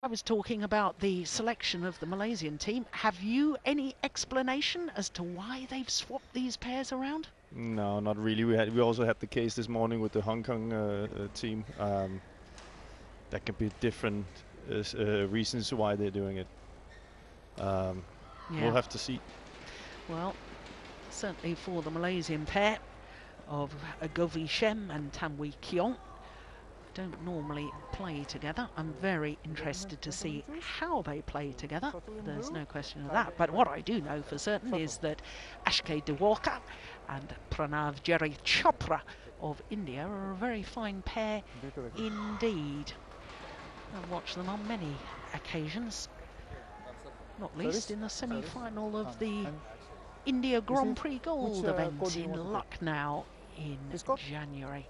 I was talking about the selection of the Malaysian team. Have you any explanation as to why they've swapped these pairs around? No, not really. We also had the case this morning with the Hong Kong team. That can be different reasons why they're doing it. We'll have to see. Well, certainly for the Malaysian pair of Govi Shem and Tam Wee Kiong, don't normally play together. I'm very interested to see how they play together. There's no question of that. But what I do know for certain is that Ashke Dewalker and Pranav Jerry Chopra of India are a very fine pair indeed. I've watched them on many occasions, not least in the semi-final of the India Grand Prix Gold event in Lucknow in January.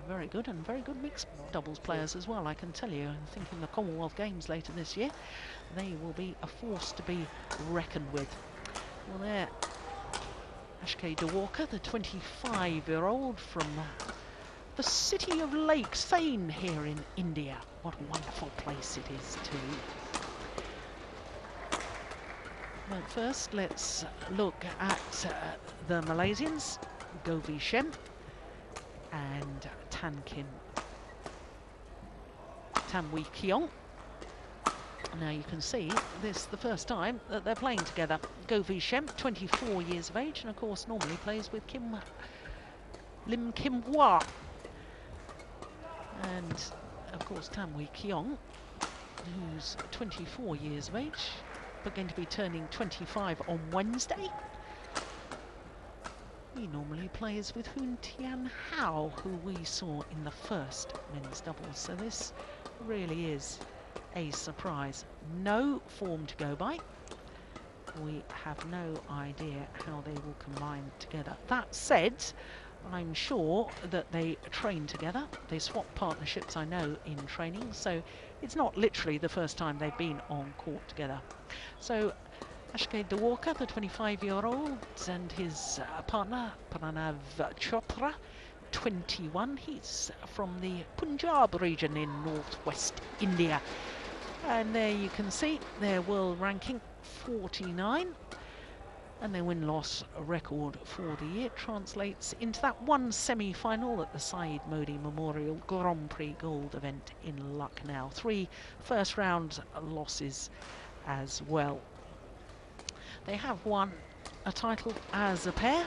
Very good, and very good mixed doubles players as well, I can tell you. I think in the Commonwealth Games later this year, they will be a force to be reckoned with. Well, there, Ashke Dewalker, the 25-year-old from the city of Lake Sane here in India. What a wonderful place it is too. But first, let's look at the Malaysians, Govi Shem and Tam Wee Kiong. Now you can see this is the first time that they're playing together. Govi Shem, 24 years of age, and of course normally plays with Lim Kim Hwa. And of course Tam Wee Kiong, who's 24 years of age, but going to be turning 25 on Wednesday. He normally plays with Hoon Tian Hao, who we saw in the first men's doubles. So this really is a surprise. No form to go by. We have no idea how they will combine together. That said, I'm sure that they train together. They swap partnerships, I know, in training. So it's not literally the first time they've been on court together. So Ashke Dewalker, the 25-year-old, and his partner, Pranav Chopra, 21. He's from the Punjab region in northwest India. And there you can see their world ranking, 49. And their win-loss record for the year translates into that one semi-final at the Syed Modi Memorial Grand Prix Gold event in Lucknow. 3 first-round losses as well. They have won a title as a pair,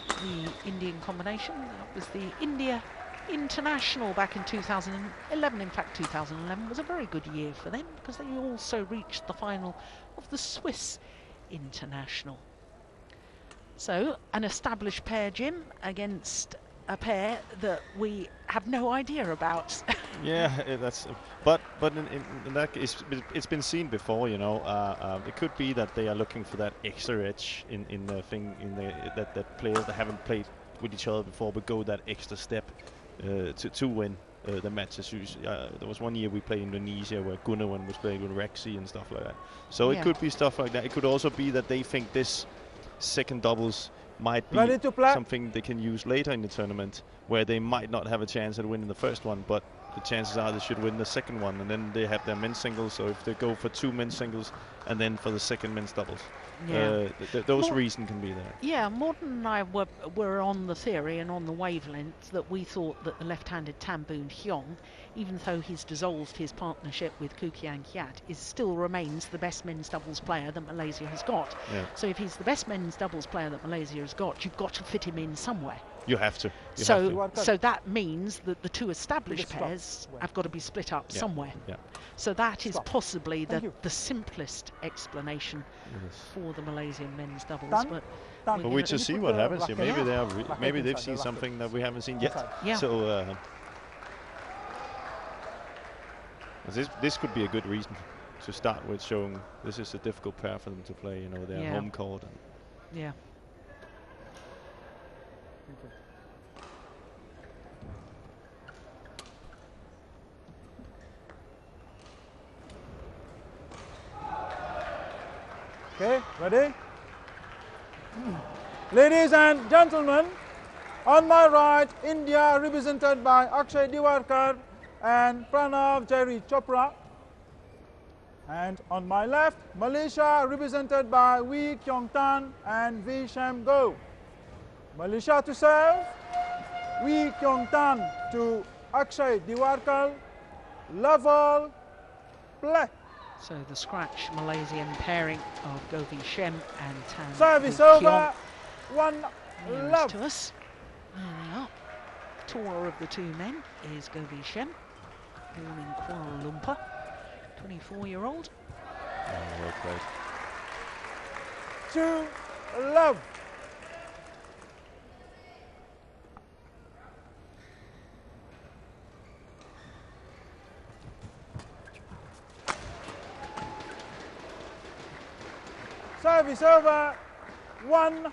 the Indian combination. That was the India International back in 2011. In fact, 2011 was a very good year for them because they also reached the final of the Swiss International. So, an established pair, Jim, against a pair that we have no idea about. Yeah, that's. But in that case, it's been seen before, you know. It could be that they are looking for that extra edge in the thing that players that haven't played with each other before but go that extra step to win the matches. There was one year we played Indonesia where Gunawan was playing with Rexy and stuff like that. So it could be stuff like that. It could also be that they think this second doubles might be something they can use later in the tournament, where they might not have a chance at winning the first one, but the chances are they should win the second one, and then they have their men's singles. So if they go for 2 men's singles and then for the second men's doubles, those reasons can be there. Yeah, Morton and I were on the theory and on the wavelength that we thought that the left-handed Tam Boon Hyong, even though he's dissolved his partnership with Koo Kian Hiat, still remains the best men's doubles player that Malaysia has got. Yeah. So if he's the best men's doubles player that Malaysia has got, you've got to fit him in somewhere. You have to. So that means that the 2 established pairs have got to be split up somewhere. Yeah. So that is possibly the simplest explanation for the Malaysian men's doubles. But we just see what happens here. Maybe maybe they've seen something that we haven't seen yet. Yeah. So this could be a good reason to start with, showing this is a difficult pair for them to play. You know, their home court. Yeah. Okay, ready? Ladies and gentlemen, on my right, India represented by Akshay Dewalkar and Pranav Jerry Chopra. And on my left, Malaysia represented by Wee Kyong Tan and Wee Sham Go. Malaysia to serve, Wee Kyong Tan to Akshay Diwakar, love all, play. So the scratch Malaysian pairing of Govi Shem and Tan Service Wee Kyong over, 1 nearest love. to us. There they are. Taller of the two men is Govi Shem, born in Kuala Lumpur, 24-year-old. Well played. 2 love. Service over, 1,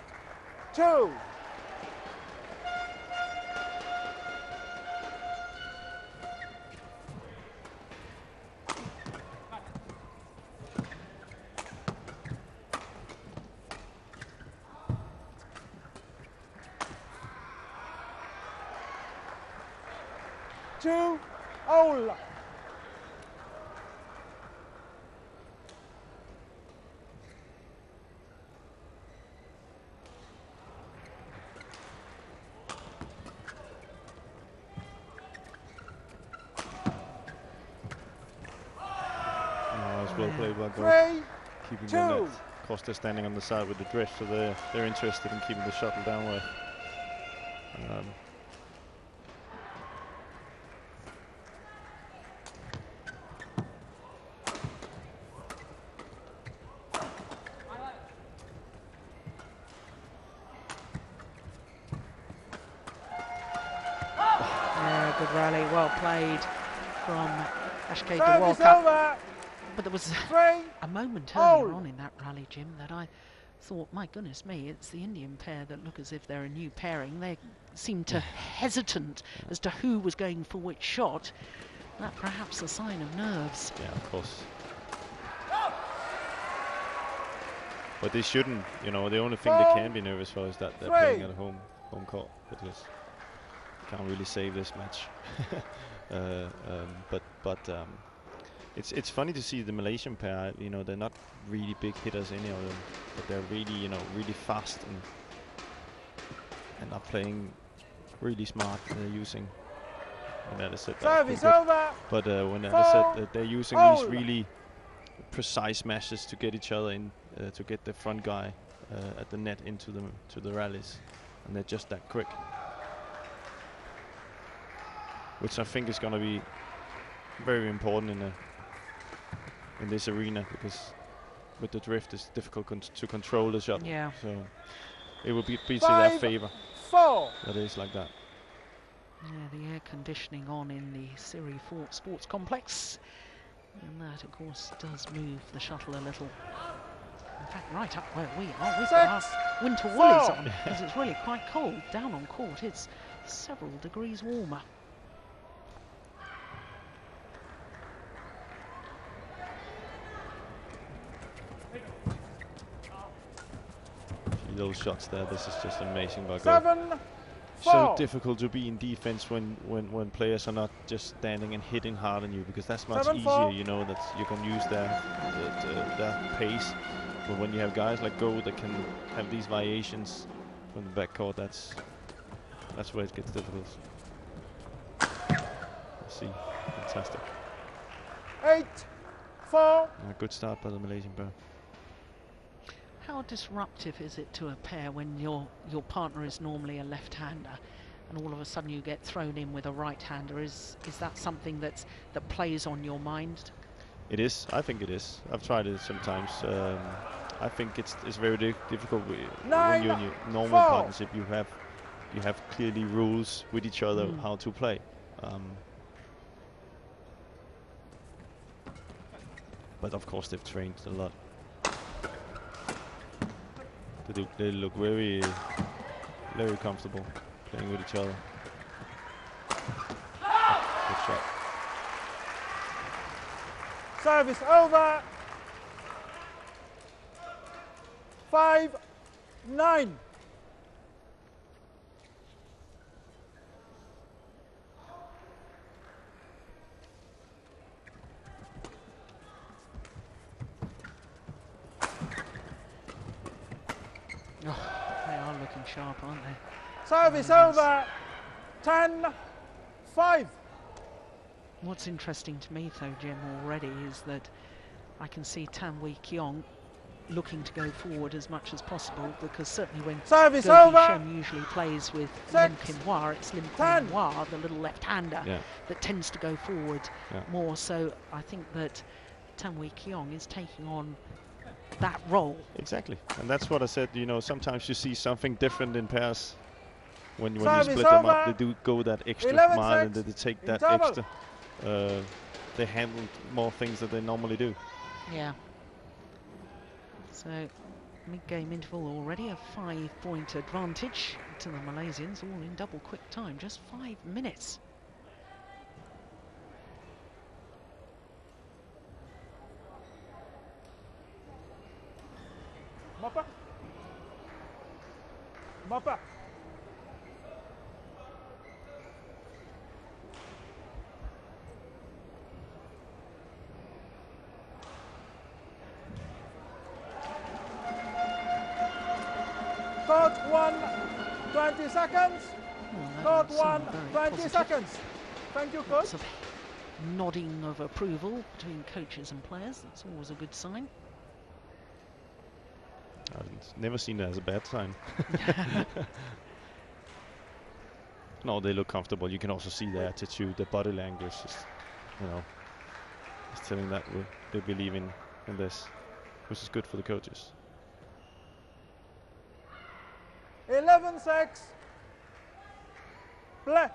2. Two, all. Well played by Gold. 3, Keeping 2. the net. Of course, they're standing on the side with the drift, so they're interested in keeping the shuttle downward. Yeah, good rally, well played from Ashkay Service Diwakar. over, But there was 3. a moment Oh. earlier on in that rally, Jim, that I thought, my goodness me, it's the Indian pair that look as if they're a new pairing. They seemed to hesitant as to who was going for which shot. That perhaps a sign of nerves. Yeah, of course. But they shouldn't, you know, the only thing they can be nervous for is that they're playing at home court, because they can't really save this match. It's funny to see the Malaysian pair, you know, they're not really big hitters, any of them, but they're really, you know, really fast and are playing really smart. They're using, when that is said, Service over, but when that is said, they're using these really precise smashes to get each other in, to get the front guy at the net into the rallies, and they're just that quick, which I think is going to be very important in this arena, because with the drift it's difficult to control the shuttle. Yeah. So it will be to their favor 4. that it is like that. Yeah, the air conditioning on in the Siri Fort Sports Complex, and that of course does move the shuttle a little. In fact, right up where we are, we've got our winter woolies on, because it's really quite cold. Down on court it's several degrees warmer. See those shots there, this is just amazing by Go. 7, 4. So difficult to be in defense when players are not just standing and hitting hard on you, because that's much 7, easier, 4. you know, that you can use their pace. But when you have guys like Go that can have these variations from the backcourt, that's where it gets difficult. Let's see, fantastic. 8, 4. A good start by the Malaysian pair. How disruptive is it to a pair when your partner is normally a left-hander, and all of a sudden you get thrown in with a right-hander? Is that something that plays on your mind? It is. I think it is. I've tried it sometimes. I think it's very difficult when you're in your normal 4. partnership. You have clearly rules with each other how to play. But of course they've trained a lot. They look very comfortable playing with each other. Good shot. Service over, 5, 9. sharp, aren't they? Service over. 10-5. What's interesting to me, though, Jim, already is that I can see Tan Wee Kiong looking to go forward as much as possible, because certainly when Service Go over. Shem usually plays with Lim 6, Kim Hwa, it's Lim 10. Kim Hwa, the little left-hander, Yeah. that tends to go forward Yeah. more. So I think that Tan Wee Kiong is taking on that role. Exactly, and that's what I said. You know, sometimes you see something different in pairs when you Service split them up. over. They do go that extra 11-6 mile, and they take in that double. extra. They handle more things that they normally do. Yeah. So mid-game interval already, a 5-point advantage to the Malaysians, all in double quick time, just 5 minutes. Mapa. Mapa. Court 1, 20 seconds. Court 1, 20 seconds. Thank you, coach. Lots of nodding of approval between coaches and players. That's always a good sign. I've never seen that as a bad sign. No, they look comfortable. You can also see their attitude, their body language. You know, it's telling that they believe in this, which is good for the coaches. 11-6. Play.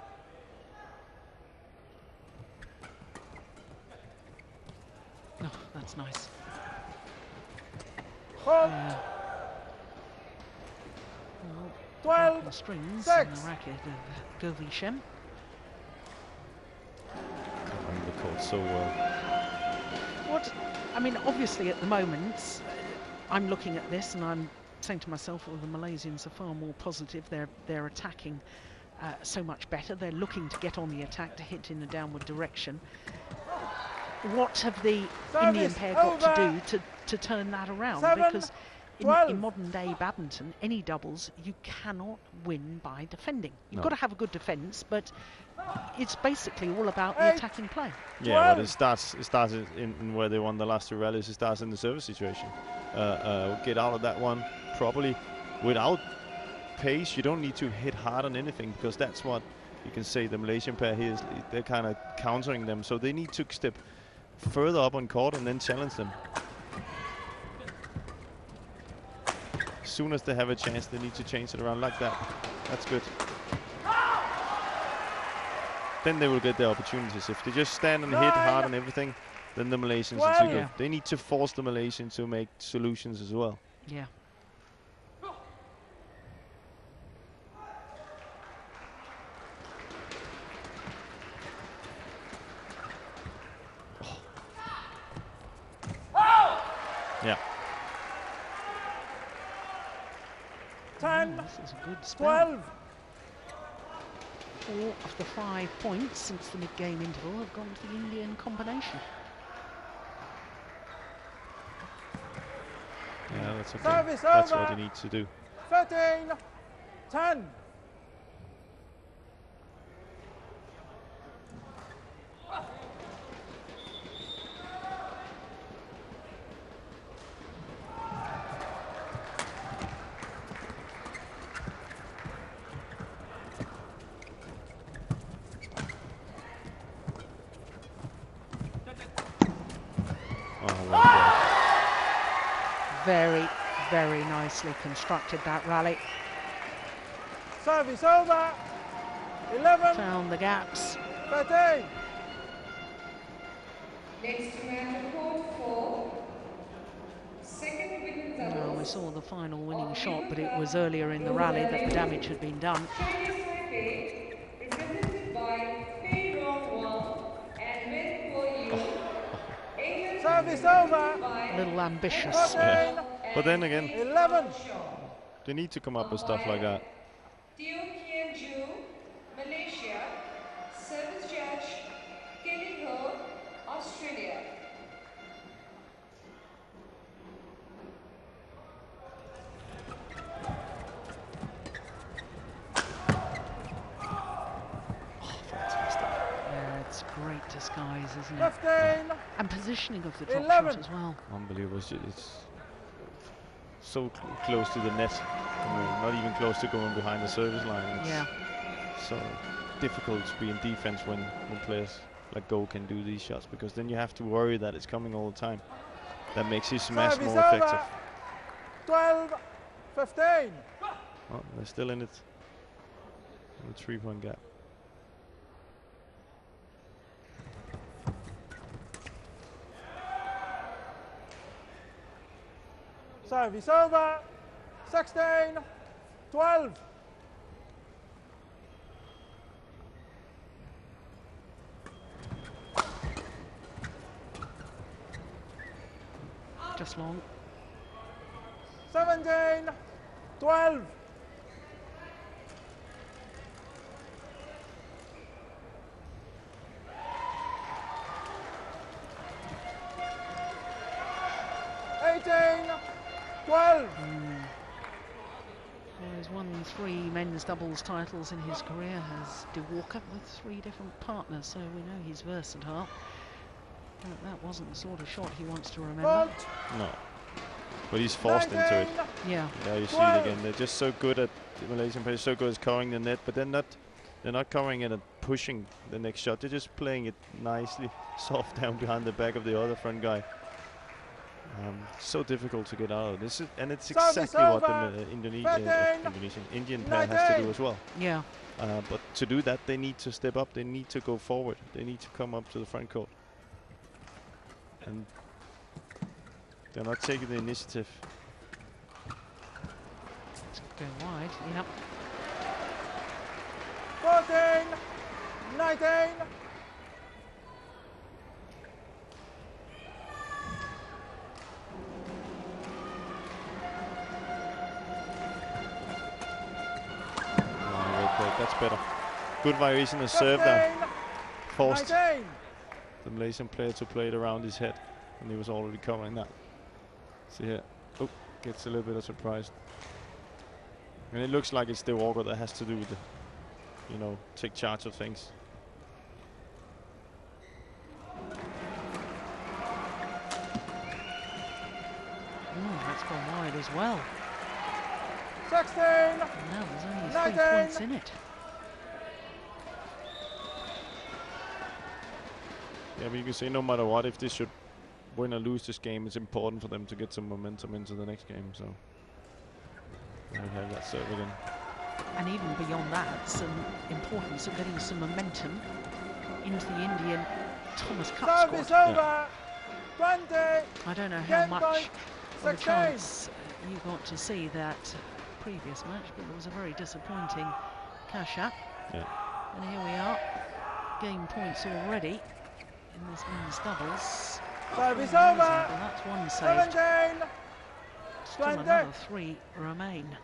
Oh, that's nice. Hold. Well, 12, the strings 6. and the racket of Go Shem. Covering the court so well. I mean, obviously at the moment, I'm looking at this and I'm saying to myself, well, the Malaysians are far more positive. They're attacking so much better. They're looking to get on the attack, to hit in a downward direction. What have the Indian pair got to do to turn that around? 7, because in 12. modern day badminton, any doubles, you cannot win by defending. You've No. got to have a good defence, but it's basically all about the 8, attacking play. Yeah, but 12. it starts in where they won the last 2 rallies. It starts in the service situation. Get out of that one properly without pace. You don't need to hit hard on anything, because that's what you can say the Malaysian pair here is. They're kind of countering them, so they need to step further up on court and then challenge them. As soon as they have a chance, they need to change it around like that. That's good. Then they will get their opportunities. If they just stand and hit hard on everything, then the Malaysians are too good. Yeah. They need to force the Malaysians to make solutions as well. Yeah. Yeah. 10, This is a good spell. 12. 4 of the 5 points since the mid-game interval have gone to the Indian combination. Yeah, that's okay. Service That's over. what they need to do. 13, 10. Oh, well played. Very, very nicely constructed, that rally. Service over. 11, Found the gaps. 13. Next to match court 4. Second women's Well, we doubles. saw the final winning shot, but it was earlier in the rally that the damage had been done. Chinese Taipei, represented by Pei Rongwang and Wen Kuo-yu. England Service over. A little ambitious. 14, But then again, 11. they need to come up with stuff like that. Teo Kien Ju, Malaysia. Service judge, Kelly Ho, Australia. guys, isn't it? 15. And positioning of the drop 11. shot as well. Unbelievable. It's so close to the net. I mean, not even close to going behind the service line. It's Yeah. so difficult to be in defense when players like Go can do these shots, because then you have to worry that it's coming all the time. That makes his smash Service more effective. over. 12-15. Oh, they're still in it. The 3-point gap. Service over. 16-12. Just long. 17-12. Well, he's won 3 men's doubles titles in his career, has De Walker, with 3 different partners, so we know he's versatile. But that wasn't the sort of shot he wants to remember. No. But he's forced into it. Yeah. Yeah, you see it again. They're just so good at, the Malaysian players so good at covering the net, but they're not covering it and pushing the next shot. They're just playing it nicely, soft down behind the back of the other front guy. So difficult to get out of this, and it's exactly what the Indian player has to do as well. Yeah. But to do that, they need to step up. They need to go forward. They need to come up to the front court, and they're not taking the initiative. It's going wide. Yep. 14, 19. That's better. Good variation of serve there. Forced 19. the Malaysian player to play it around his head, and he was already covering that. See here. Oh, gets a little bit of surprise. And it looks like it's De Walker that has to do the, take charge of things. That's gone wide as well. 16. Now there's only 3 points in it. Yeah, but you can say no matter what, if they should win or lose this game, it's important for them to get some momentum into the next game. So we have that serve again. And even beyond that, some importance of getting some momentum into the Indian Thomas Cup Service squad. over. 20. I don't know how Game much point, of a 16. chance you got to see that previous match, but it was a very disappointing cash-up. Yeah. And here we are, game points already in this men's doubles. Service Amazing. over. Well, that's one saved. 17. Still 20. another 3 remain.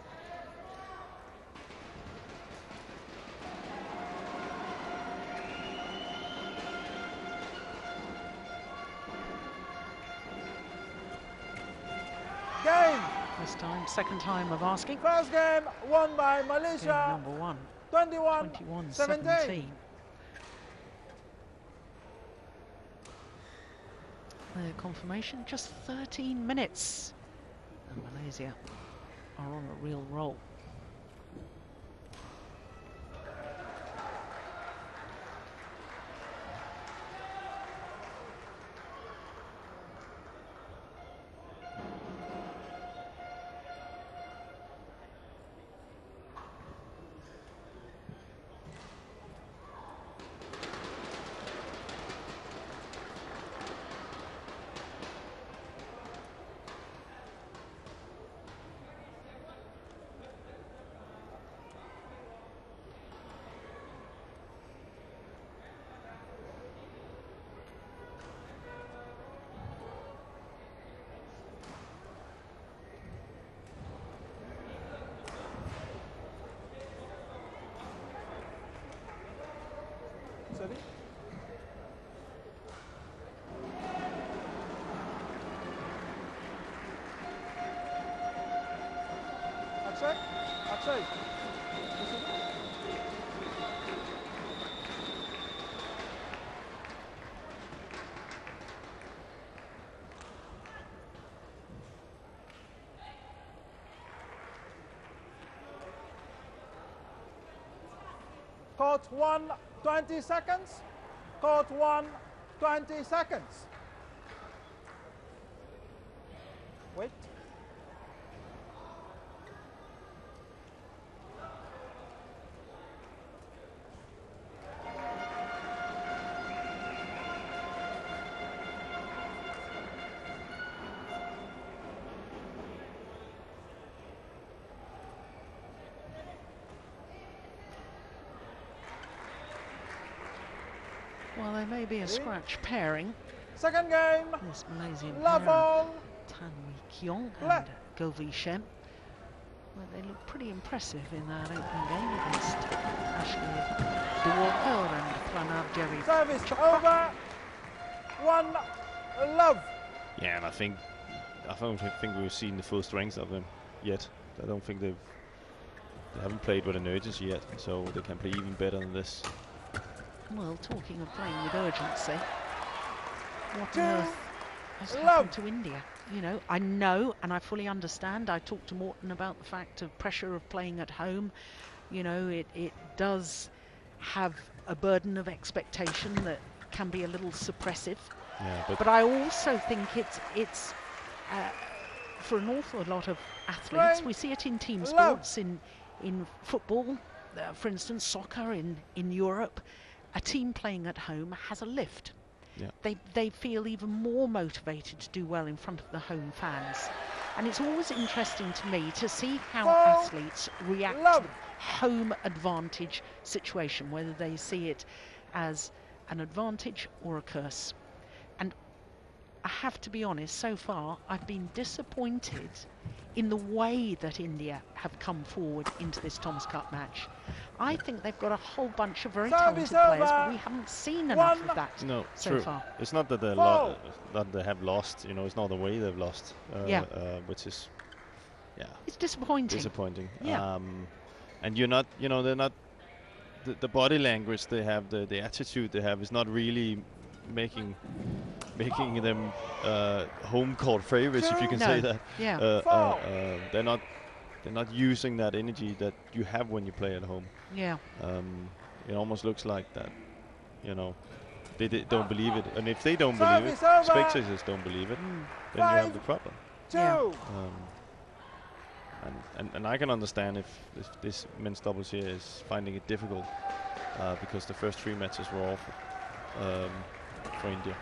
Game. This time, second time of asking. First game won by Game Malaysia. number 1, 21-17. 21-17. The confirmation, just 13 minutes. And Malaysia are on a real roll. Sorry. Akshay. Court 1, 20 seconds. Court 1, 20 seconds. Wait. Well, there may be a scratch pairing. Second game. This Malaysian Love pair, all. Tan Wee Kiong Left. and Go Vi Shem. Well, they look pretty impressive in that opening game against Ashley Dewalker and Pranav Jerry. Service over. 1 love. Yeah, and I don't think we've seen the full strength of them yet. I don't think they haven't played with an urgency yet, so they can play even better than this. Well, talking of playing with urgency, what on earth has Love. happened to India? You know, I know and I fully understand. I talked to Morton about the fact of pressure of playing at home. You know, it does have a burden of expectation that can be a little suppressive. Yeah, But I also think it's for an awful lot of athletes. We see it in team sports, in football, for instance, soccer in Europe. A team playing at home has a lift. Yeah. They feel even more motivated to do well in front of the home fans. And it's always interesting to me to see how athletes react to the home advantage situation, whether they see it as an advantage or a curse. And I have to be honest, so far I've been disappointed in the way that India have come forward into this Thomas Cup match. I think they've got a whole bunch of very talented players, but we haven't seen enough of that so far. It's not that they have lost. You know, it's not the way they've lost. Which is, it's disappointing. Disappointing. Yeah. And you're not. You know, they're not. The body language they have, the attitude they have, is not really making them home court favorites, if you can say that. Yeah. They're not using that energy that you have when you play at home. Yeah. It almost looks like that, you know, they don't believe it, and if they don't believe it, spectators don't believe it, then you have the problem. Yeah. And I can understand if this men's doubles here is finding it difficult because the first 3 matches were awful for India.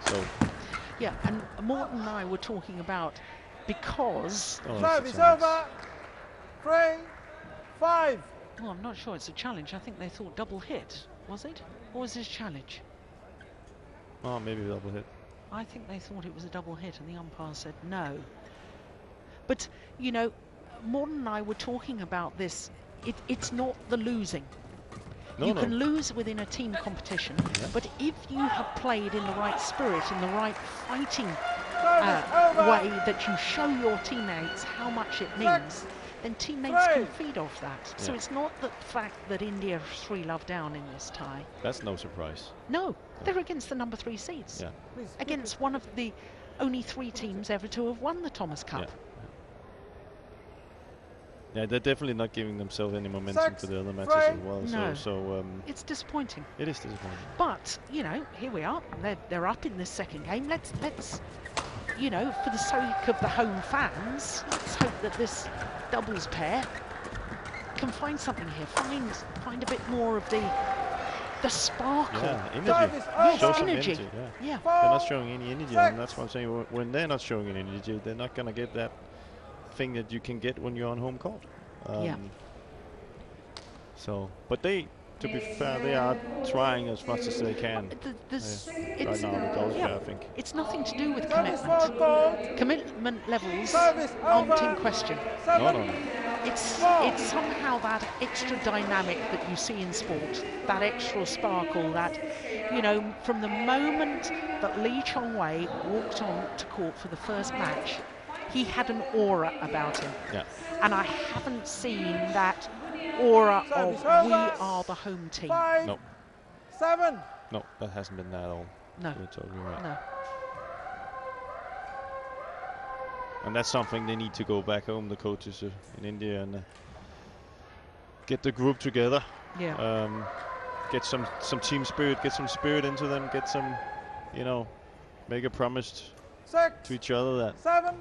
So yeah, and Morton and I were talking about because Service over. 3, 5. well, I'm not sure it's a challenge. I think they thought double hit, was it? Or was this challenge? Oh, maybe double hit. I think they thought it was a double hit and the umpire said no. But, you know, Morton and I were talking about this. It's not the losing. You can lose within a team competition, but if you have played in the right spirit, in the right fighting way that you show your teammates how much it means, then teammates can feed off that. So it's not the fact that India are 3 love down in this tie. That's no surprise. No, they're against the number 3 seeds. Yeah. Against one of the only 3 teams ever to have won the Thomas Cup. Yeah, they're definitely not giving themselves any momentum for the other matches as well. No. So it's disappointing. it is disappointing. But you know, here we are. They're up in this second game. Let's you know, for the sake of the home fans, let's hope that this doubles pair can find something here. Find a bit more of the sparkle. Yeah, energy. Yes, Show some energy. Yeah. They're not showing any energy, and that's what I'm saying. When they're not showing any energy, they're not gonna get that thing that you can get when you're on home court. So, but to be fair, they are trying as much as they can. Right now, the goals I think. It's nothing to do with commitment. Commitment levels aren't in question. No. It's somehow that extra dynamic that you see in sport, that extra sparkle, that, you know, from the moment that Lee Chong-wei walked on to court for the first match, he had an aura about him. Yeah. And I haven't seen that aura of we are the home team. 5, No. 7. No, that hasn't been that at all. No. You're totally right. No. And that's something they need to go back home, the coaches in India, and get the group together Yeah. Get some team spirit, get some spirit into them, get some, you know, make a promise 6, to each other that 7.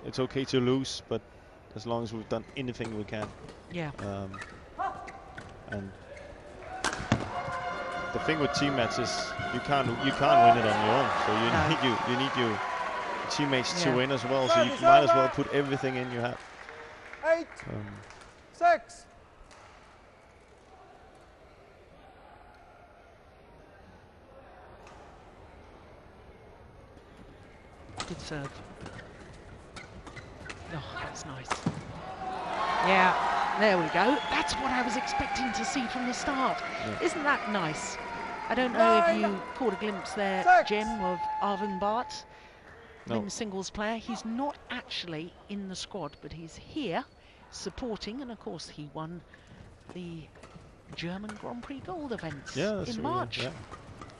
it's okay to lose, but as long as we've done anything we can. Yeah. And the thing with team matches, you can't win it on your own. So you need your teammates to win as well. So you might as well put everything in you have. 8, 6. Good serve. Oh, that's nice. Yeah, there we go. That's what I was expecting to see from the start. Yeah. Isn't that nice? I don't know if you caught a glimpse there, 6. Jim, of Arvind Bhatt, No. men's singles player. He's not actually in the squad, but he's here supporting, and of course he won the German Grand Prix Gold events in March. Yeah.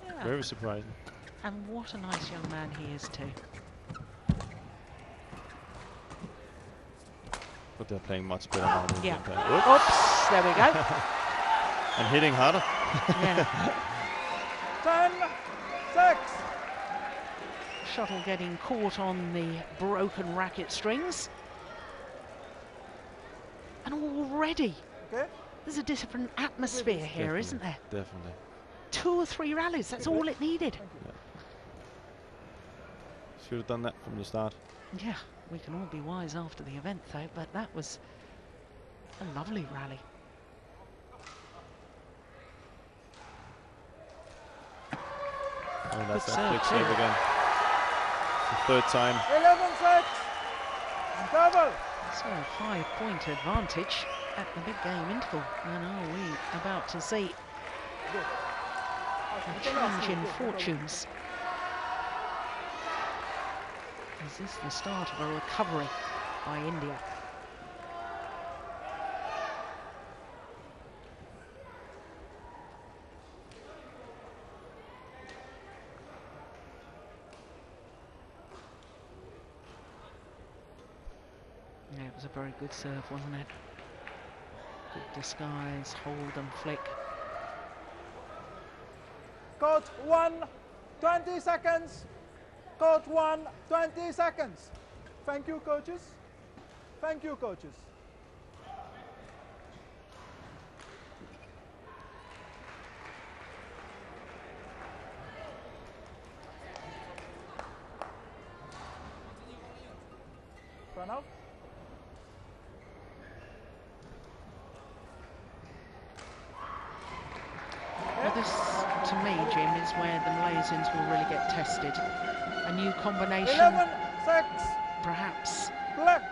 Yeah. Very surprising. And what a nice young man he is too. But they're playing much better now than Yeah. Oops. Oops, there we go. And hitting harder. Yeah. 10, 6. Shuttle getting caught on the broken racket strings. And already Okay. there's a different atmosphere here, Definitely, isn't there? Definitely. 2 or 3 rallies, that's all it needed. Should have done that from the start. Yeah, we can all be wise after the event though, but that was a lovely rally. Oh, that's Good that flick serve serve too. again. The third time. 11, 6. Double. So a 5-point advantage at the big game interval. And are we about to see a change in fortunes? Is this the start of a recovery by India? Yeah, it was a very good serve, wasn't it? Good disguise, hold and flick. Court 1, 20 seconds. Court 1, 20 seconds. Thank you, coaches. Thank you, coaches. Pranav. Well, this, to me, Jim, is where the Malaysians will really get tested. A new combination, 11, 6. perhaps Black.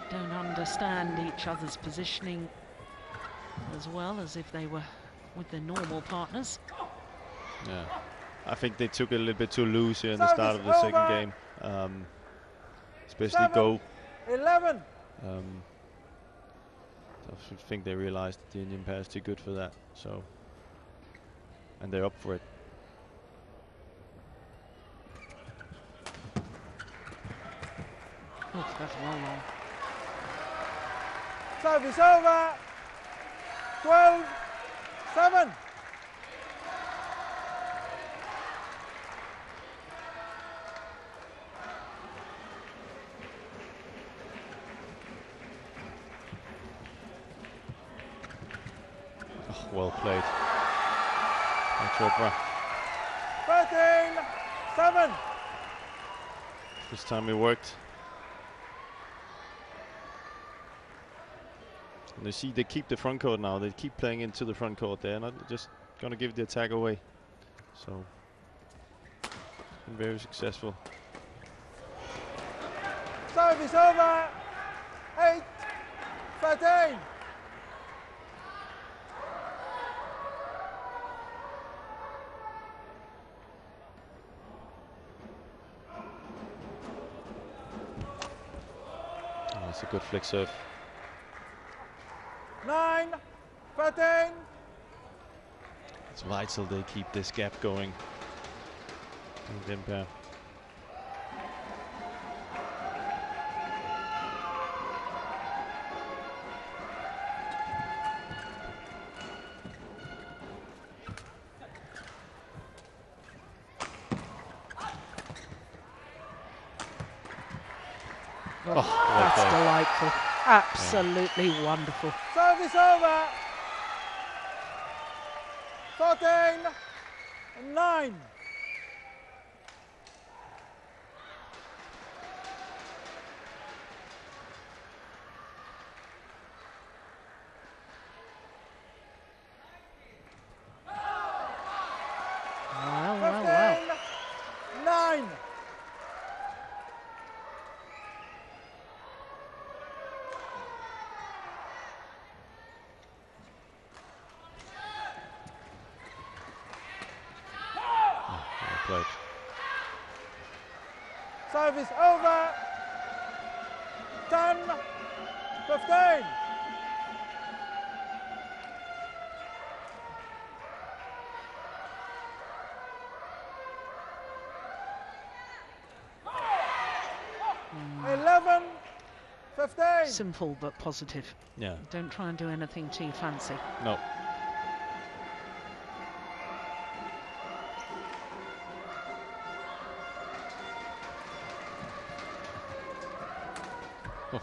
don't understand each other's positioning as well as if they were with their normal partners. Yeah. I think they took it a little bit too loose here in the Service start of the second over. game. Especially 7, Go. 11. I think they realized that the Indian pair is too good for that. So, and they're up for it. Oh, that's well long. Service over. 12, 7. Oh, well played. Chopra. 13, 7. This time it worked. And you see they keep the front court now. They keep playing into the front court. They're not just going to give the attack away. So, been very successful. Service over. 8, 13. Oh, that's a good flick serve. 9, 13. It's vital they keep this gap going. Indian pair. Well, Oh, that's well played. delightful. Absolutely wonderful. Service over. 14-9. Well. 9. Well played. Service over. 10-15. Mm. 11-15. Simple but positive. Yeah. Don't try and do anything too fancy. No. Oh.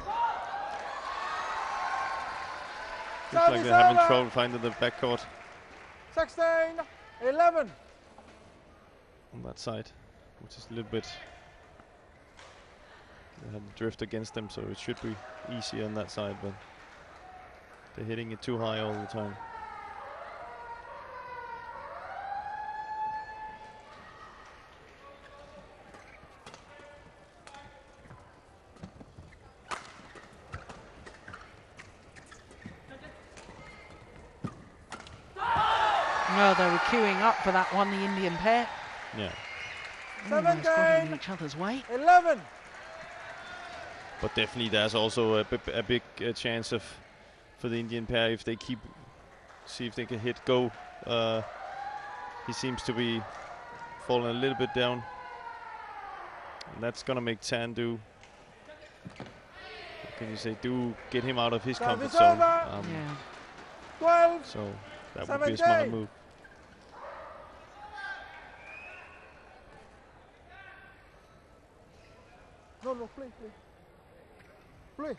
Looks like they're having trouble finding the backcourt 16-11. on that side, which is a little bit. They have the drift against them, so it should be easier on that side, but they're hitting it too high all the time. No, they were queuing up for that one, the Indian pair. Yeah. Almost got in each other's way. 11. But definitely there's also a big chance of for the Indian pair if they see if they can hit go. He seems to be falling a little bit down. And that's gonna make Tan do. What can you say? Do get him out of his comfort zone. Yeah. 12. So that would be a smart 17. move. No, play. Play.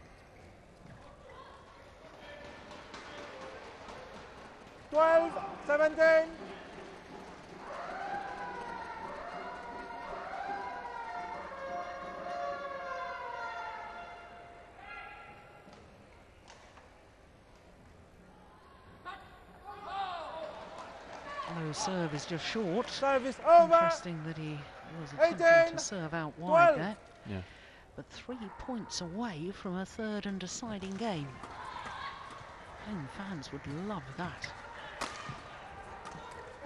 12-17. No, serve is just short. Service over. Interesting that he was attempting 18, to serve out wide 12. there. Yeah. But 3 points away from a third and deciding game. Home fans would love that.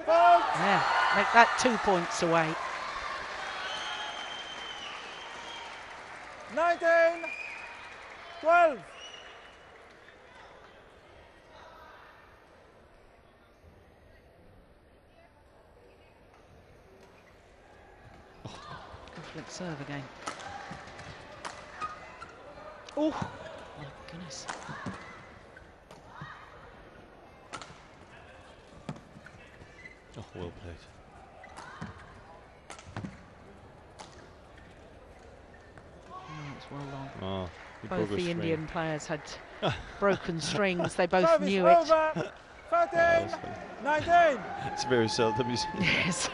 Fault. Yeah, make that 2 points away. 19-12. Good flick serve again. Oh, my goodness. Oh, well played. Oh, it's well long. Oh, he Both broke a the string. Indian players had broken strings. They both Service knew it. over. 13-19. It's very seldom you see. Yes.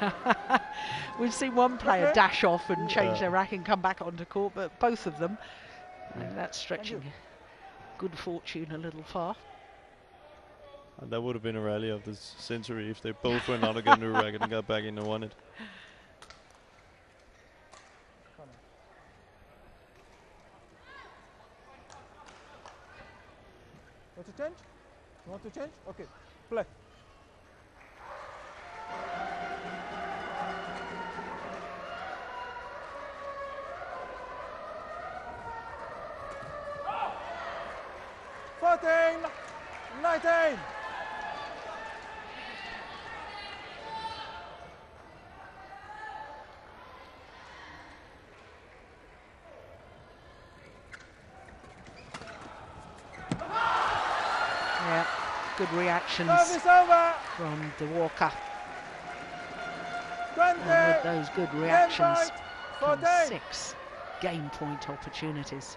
We've seen one player Okay. dash off and change Yeah. their rack and come back onto court, but both of them, and that's stretching good fortune a little far. And that would have been a rally of the century if they both went out again to the racket and got back in and won it. Want to change? You want to change? Okay. Play. Fourteen, 19. Yeah, good reactions Service over. from De Walker. 20. And with those good reactions point, come 14. 6 game point opportunities.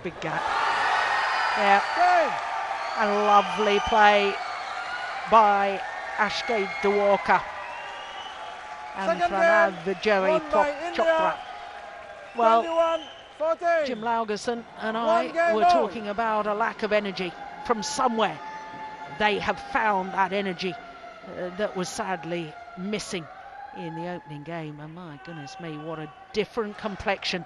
big gap. Yeah, Game. a lovely play by Ashke Dewalker and Second Pranav game, Vijay won by India. Chopra. Well, 21-14. Jim Laugerson and One I game were all. talking about a lack of energy from somewhere. They have found that energy that was sadly missing in the opening game, and my goodness me, what a different complexion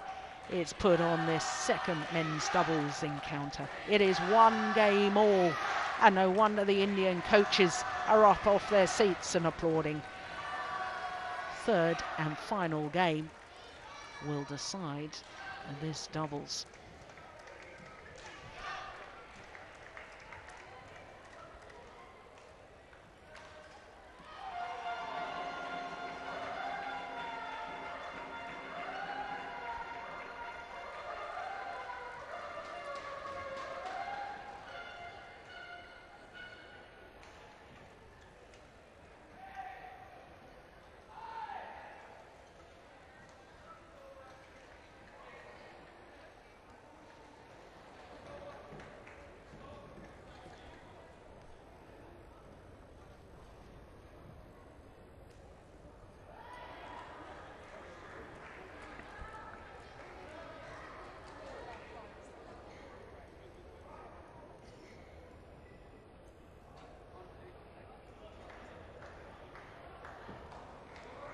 it's put on this second men's doubles encounter. It is one game all, and no wonder the Indian coaches are up off their seats and applauding. Third and final game will decide this doubles.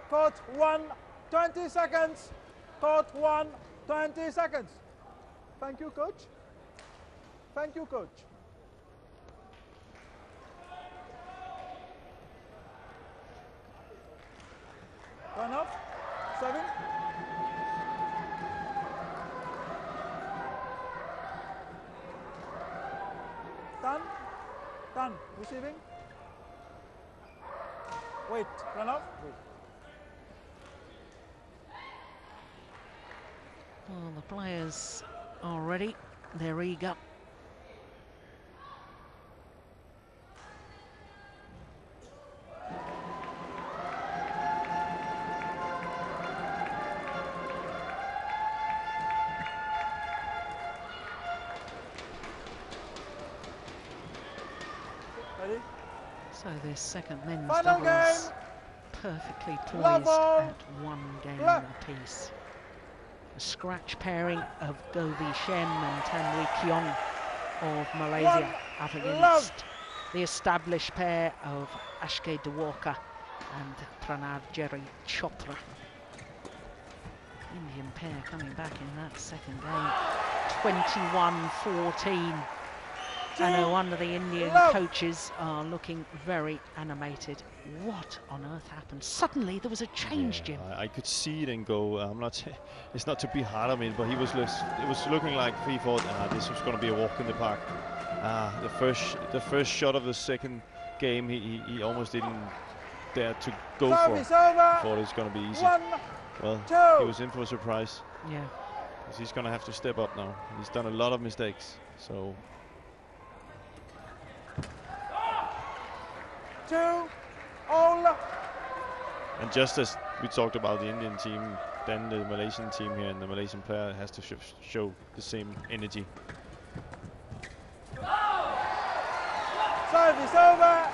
Court 1, 20 seconds. Court 1, 20 seconds. Thank you, coach. Thank you, coach. Turn off. 7. Done. Done. Receiving. Wait. Turn off. Wait. Well, the players are ready. They're eager. Ready? So this second men's Final doubles game. perfectly Love poised all. at one game Love. apiece. A scratch pairing of Govi Shem and Tanwi Kiong of Malaysia One. up Love. against the established pair of Ashke Dewalker and Pranav Jerry Chopra. Indian pair coming back in that second game, 21-14. And no wonder the Indian Love. coaches are looking very animated. What on earth happened? Suddenly there was a change, Jim. I could see it and go. I'm not. It's not to be hard on him, but it was looking like he thought this was going to be a walk in the park. The first shot of the second game, he almost didn't dare to go for. Service over. Thought it's going to be easy. 1, Well, 2. he was in for a surprise. Yeah. 'Cause he's going to have to step up now. He's done a lot of mistakes. So 2, all. and just as we talked about the Indian team, then the Malaysian team here and the Malaysian player has to show the same energy. Service over.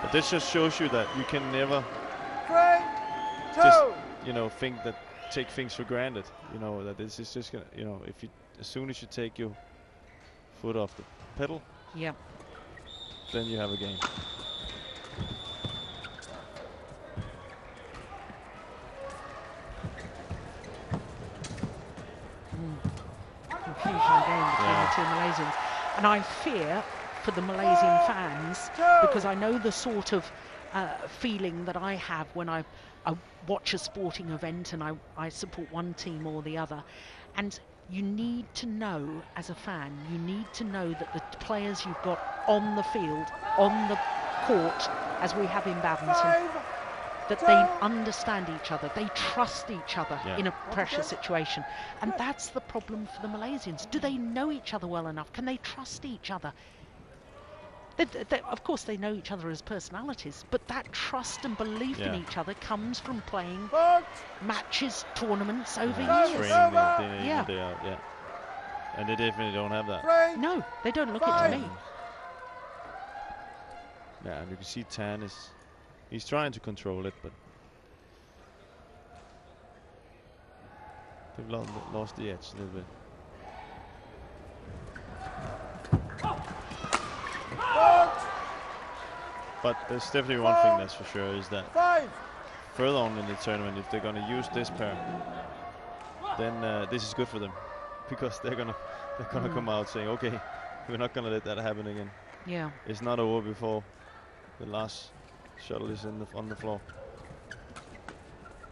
But this just shows you that you can never 3, 2. just take things for granted. That this is just gonna, if you as soon as you take your foot off the pedal, Yeah. then you have a game. Confusion again between the two Malaysians. And I fear for the Malaysian fans, because I know the sort of feeling that I have when I watch a sporting event and I support one team or the other. And you need to know, as a fan, you need to know that the players you've got on the field, on the court, as we have in badminton, 5, that they understand each other, they trust each other Yeah. in a pressure situation. And that's the problem for the Malaysians. Do they know each other well enough? Can they trust each other? Of course, they know each other as personalities, but that trust and belief in Yeah. each other comes from playing court. matches, tournaments over Yeah. years. Training Yeah. yeah. And they definitely don't have that. 3, No, they don't look it to 5. me. Yeah, and you can see Tan he's trying to control it, but they've lost the edge a little bit. But there's definitely one thing that's for sure, is that 5. further on in the tournament, if they're going to use this pair, then this is good for them, because they're gonna come out saying, okay, we're not gonna let that happen again. Yeah. It's not over before the last shuttle is on the floor.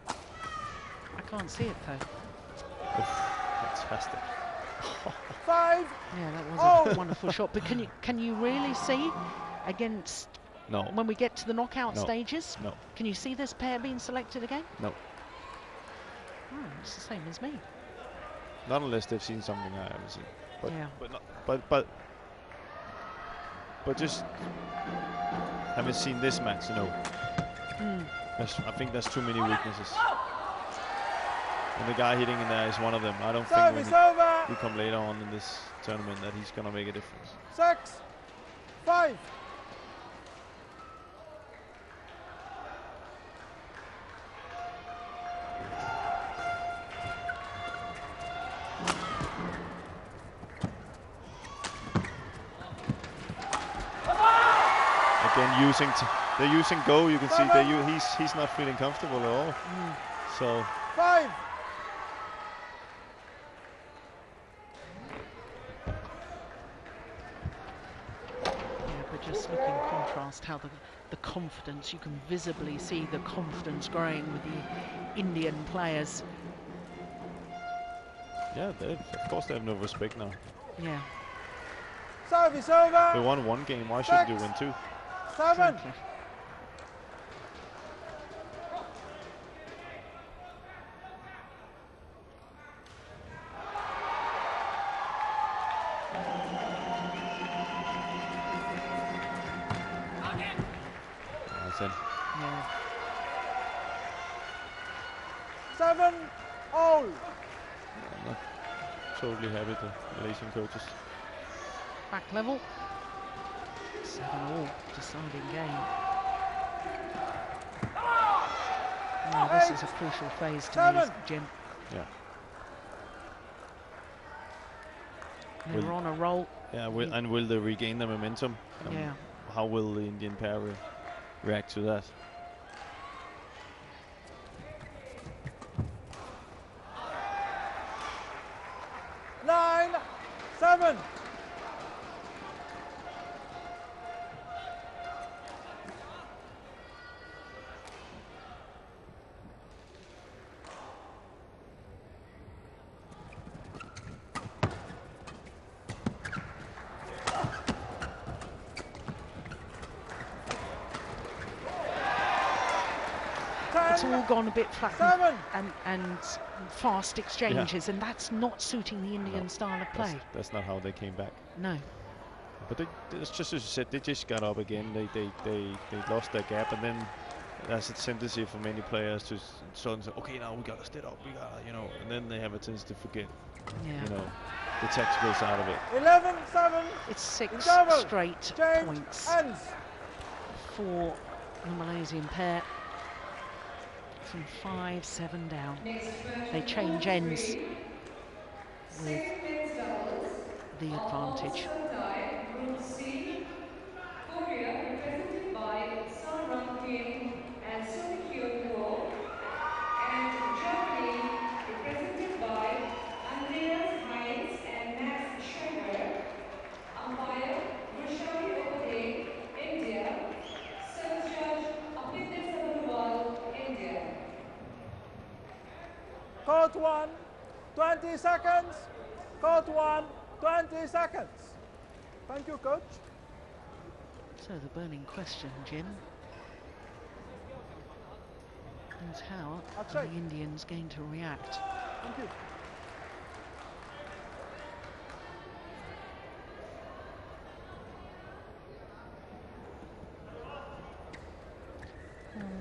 I can't see it though. Fantastic. 5. Yeah, that was a wonderful shot. But can you really see against No. when we get to the knockout No. stages? No. Can you see this pair being selected again? No. Oh, it's the same as me. Not unless they've seen something I haven't seen. But Yeah. but just haven't seen this match. No. I think there's too many weaknesses. And the guy hitting in there is one of them. I don't think when Service over. we come later on in this tournament that he's gonna make a difference. 6, 5. Again, they're using go. You can see he's not feeling comfortable at all. So 5. Yeah, but just look in contrast how the confidence, you can visibly see the confidence growing with the Indian players. yeah, of course they have no respect now. Yeah. Service They over. won one game. Why shouldn't you win two? 7. Exactly. That's it. Yeah. 7 all. I'm not totally happy with the Malaysian coaches. Back level. 7-all, deciding game. Now this is a crucial phase to me, 7. Jim. Yeah. They're on a roll. Yeah, and will they regain the momentum? Yeah. How will the Indian pair react to that? Nine, 7. It's all gone a bit flat 7. and fast exchanges, and that's not suiting the Indian style of play. That's not how they came back. No. But it's just as you said, they just got up again. They lost their gap, and then there's a tendency for many players to suddenly say, okay, now we gotta step up, we gotta, and then they have a tendency to forget, Yeah. the tactical side of it. 11, 7. It's 6 Double. straight Change points ends. for the Malaysian pair. From 5-7 down. They change ends with the advantage. Group C, Korea represented by Sun Ram-Kim and Sun Hyun-ho, and Germany represented by Andreas Heinz and Max Schreber. Umpire Roshani Obade, India. Service judge Apitya Sabharwal, India. Court 1, 20 seconds. Court 1, 20 seconds. Thank you, coach. So the burning question, Jim, is how are the Indians going to react? Thank you.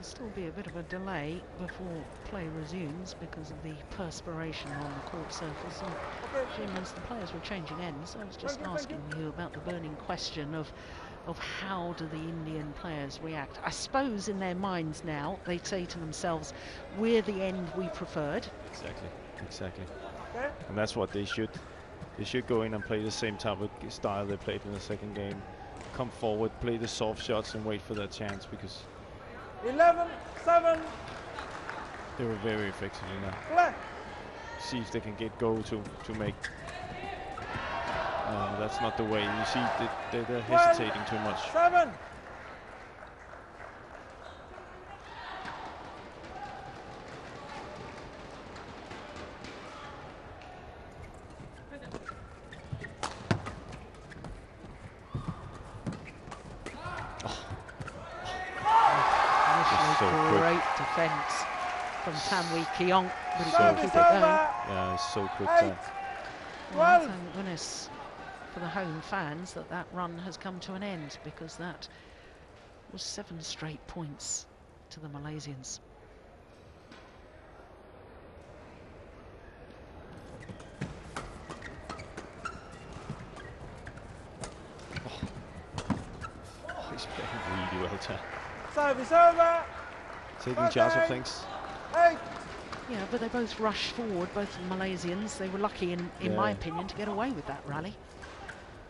There'll still be a bit of a delay before play resumes because of the perspiration on the court surface. And Jim, as the players were changing ends, I was just asking you about the burning question of how do the Indian players react. I suppose in their minds now they say to themselves, we're the end we preferred. Exactly. And that's what they should. They should go in and play the same type of style they played in the second game. Come forward, play the soft shots and wait for their chance, because 11-7. they were very effective in that. See if they can get goal to make. That's not the way. You see, they're hesitating too much. 7. Great defence from Tanwi Keong, but he So can't keep it going. Yeah, it's so quick time. Well, thank goodness for the home fans that run has come to an end, because that was 7 straight points to the Malaysians. Oh, he's playing really well, Tan. Service over. Taking charge of things. 8. Yeah, but they both rushed forward, both the Malaysians. They were lucky, in my opinion, to get away with that rally.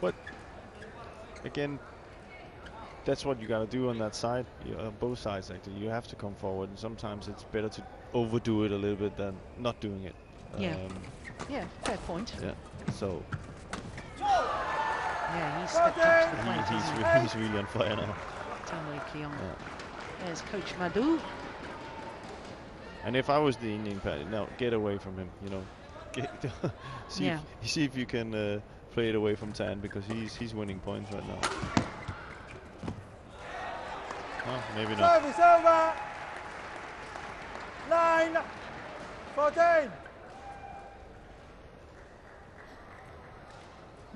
But again, that's what you got to do on that side. Both sides, actually. You have to come forward, and sometimes it's better to overdo it a little bit than not doing it. Yeah, fair point. Yeah, so yeah, he's stepped up to the plate. he's really on fire now. Tanwi Keong. There's Coach Madhu. And if I was the Indian player, no, get away from him. You know, see if you can play it away from Tan, because he's winning points right now. Oh, maybe not. Service over. 9-14.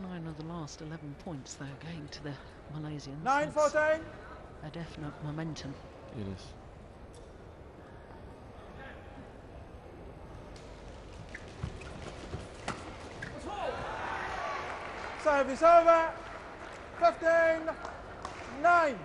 9 of the last 11 points, though, going to the Malaysians. 9-14. A definite momentum. It is. Service over. 15-9.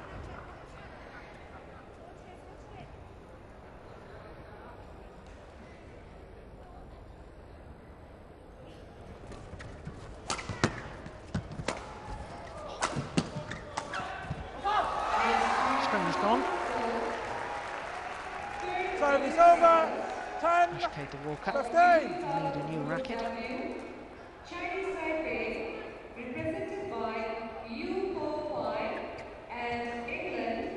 String's gone. Service over. 10. Ashkade to Walker. 15. Need a new racket. Chinese Taipei, represented by Yu Ho Pai, and England,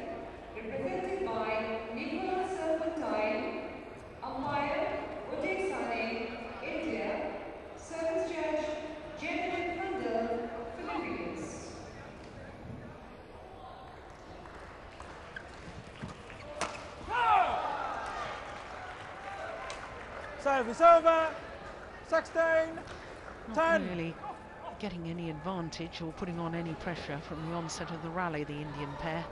represented by Nicola Serpentine, umpire Uday Sane, India, service judge Jennifer Fundel, Philippines. Service over. 16. Not 10. really getting any advantage or putting on any pressure from the onset of the rally, the Indian pair.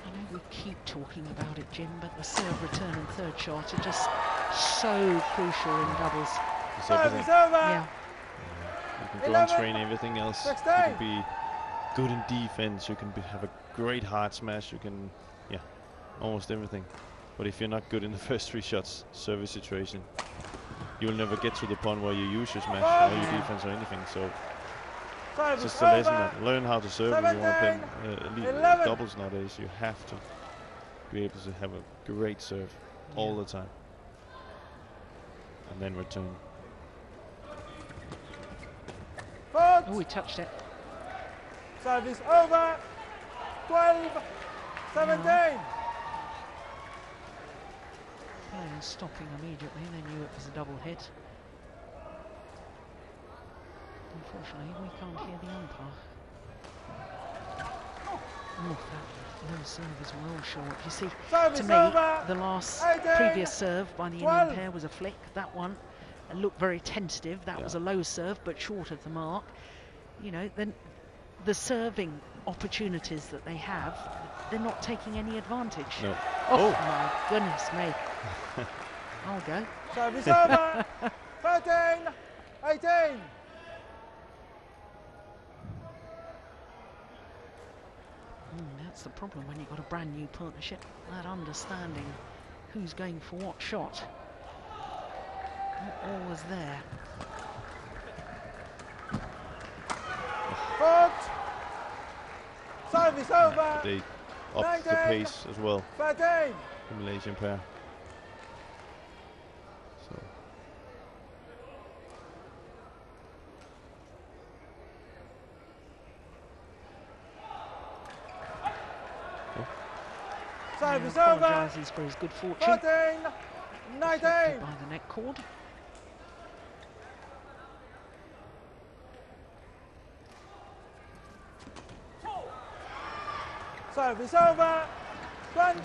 I know we keep talking about it, Jim, but the serve return and third shot are just so crucial in doubles. It's Service everything. over. Yeah. You can go and train everything else. You 16. can be good in defense. You can have a great hard smash. You can, almost everything. But if you're not good in the first 3 shots, service situation, you'll never get to the point where you use your smash or your defense or anything. So it's just a lesson that learn how to serve if you want to play elite doubles nowadays. You have to be able to have a great serve all the time, and then return. Oh, he touched it. Service over. 12-17. Players stopping immediately, they knew it was a double hit. Unfortunately, we can't hear the umpire. Oh, that low serve is well short. You see, to me, the last previous serve by the Indian pair was a flick. That one looked very tentative. That was a low serve, but short of the mark. You know, then the serving opportunities that they have, they're not taking any advantage. No. Oh, my goodness me. I'll go. Service over. 13, 18. That's the problem when you've got a brand new partnership, that understanding who's going for what shot. Not always there. Foot. Service over. They upped the 19, pace as well, 13. the Malaysian pair. So Service Now over. apologises for his good fortune. 14, 19. Deflected by the neck cord. Service over. 20.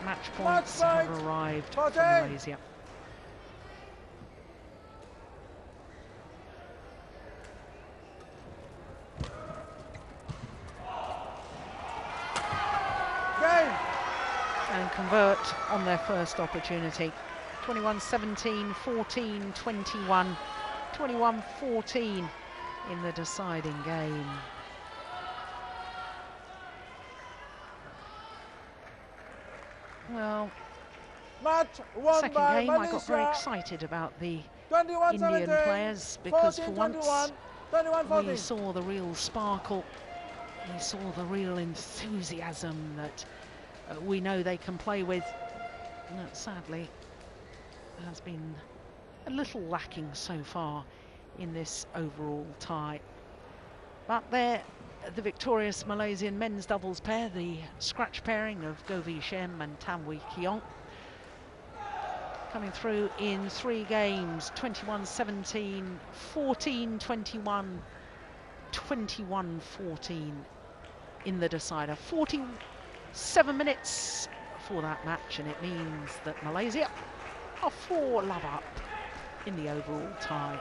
Match points have point. arrived for 14. Malaysia. Game. And convert on their first opportunity. 21-17, 14-21, 21-14 in the deciding game. Well, Match won second by game I got very Malaysia. excited about the 21-17. Indian players because for 14-21, once 21-14. we saw the real sparkle, we saw the real enthusiasm that we know they can play with. And that sadly has been a little lacking so far in this overall tie. But they're the victorious Malaysian men's doubles pair, the scratch pairing of Govi Shem and Tam Wee Kiong, coming through in 3 games, 21-17, 14-21, 21-14 in the decider. 47 minutes for that match, and it means that Malaysia are 4 love up in the overall tie.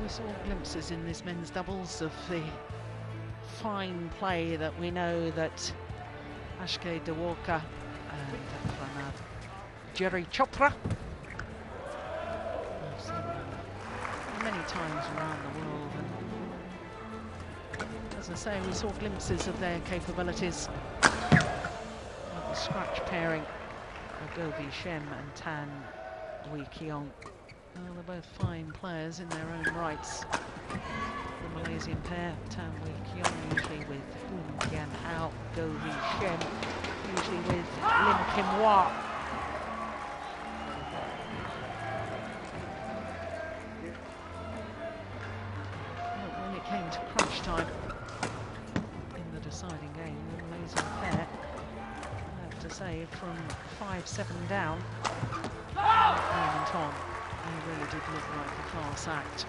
We saw glimpses in this men's doubles of the fine play that we know that Ashke Dewalker and Pranab Jerry Chopra have seen many times around the world. And as I say, we saw glimpses of their capabilities of the scratch pairing of Govi Shem and Tan Wee Kiong. Well, they're both fine players in their own rights. The Malaysian pair, Tan Wee Kiong usually with Boon Kian Hao, Govi Shem usually with Lim Kim Hwa. But when it came to crunch time in the deciding game, the Malaysian pair, I have to say, from 5-7 down, moment on, they really did look like a class act. So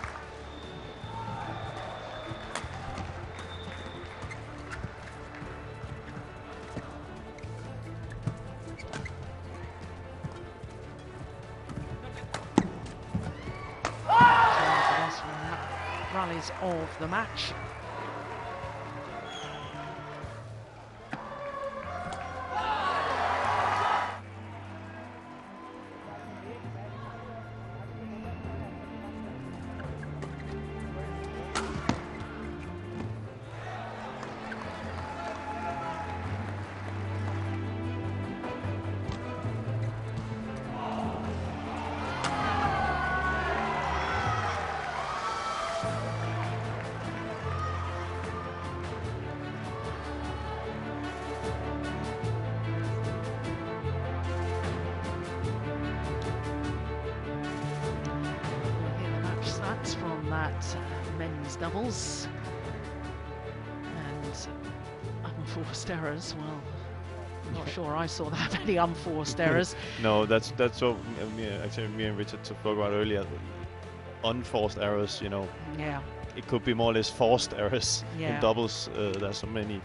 the last rallies of the match. on that men's doubles. And unforced errors, well, I'm not sure I saw that many unforced errors. No, that's what me and Richard spoke about earlier. Unforced errors, you know. Yeah. It could be more or less forced errors. Yeah. In doubles, there's so many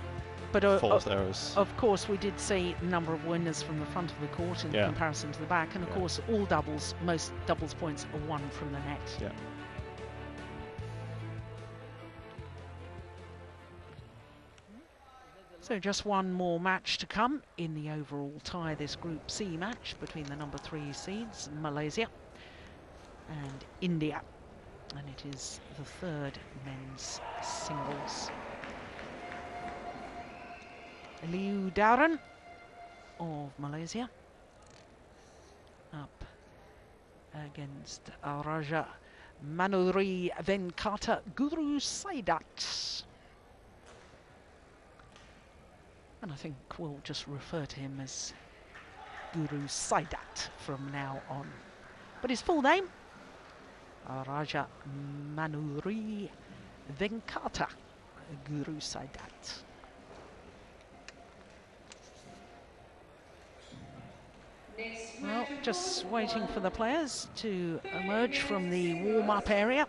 forced errors. Of course, we did see a number of winners from the front of the court in comparison to the back, and of course, all doubles, most doubles points are won from the net. Yeah. So just one more match to come in the overall tie, this Group C match between the number 3 seeds, Malaysia and India. And it is the third men's singles. Liu Darren of Malaysia up against Raja Manuri Venkata Guru Saidat. And I think we'll just refer to him as Guru Saidat from now on. But his full name, Raja Manuri Venkata Guru Saidat. Well, just waiting for the players to emerge from the warm-up area.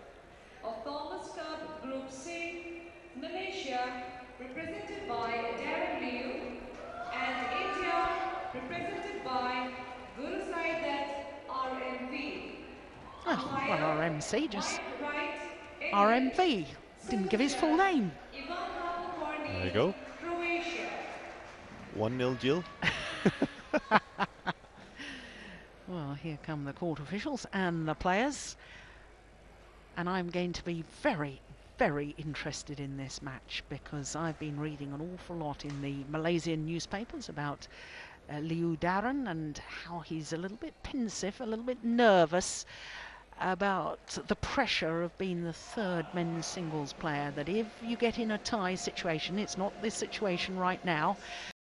Of Thomas Cup Group C, Malaysia, represented by Darren Liu, and India, represented by Guru Saidat RMV. Oh, well, RMC, just RMV. Didn't give his full name. There you go. 1-0 Jill. Well, here come the court officials and the players. And I'm going to be very, very interested in this match because I've been reading an awful lot in the Malaysian newspapers about Liu Darren and how he's a little bit pensive, a little bit nervous about the pressure of being the third men's singles player, that if you get in a tie situation, it's not this situation right now,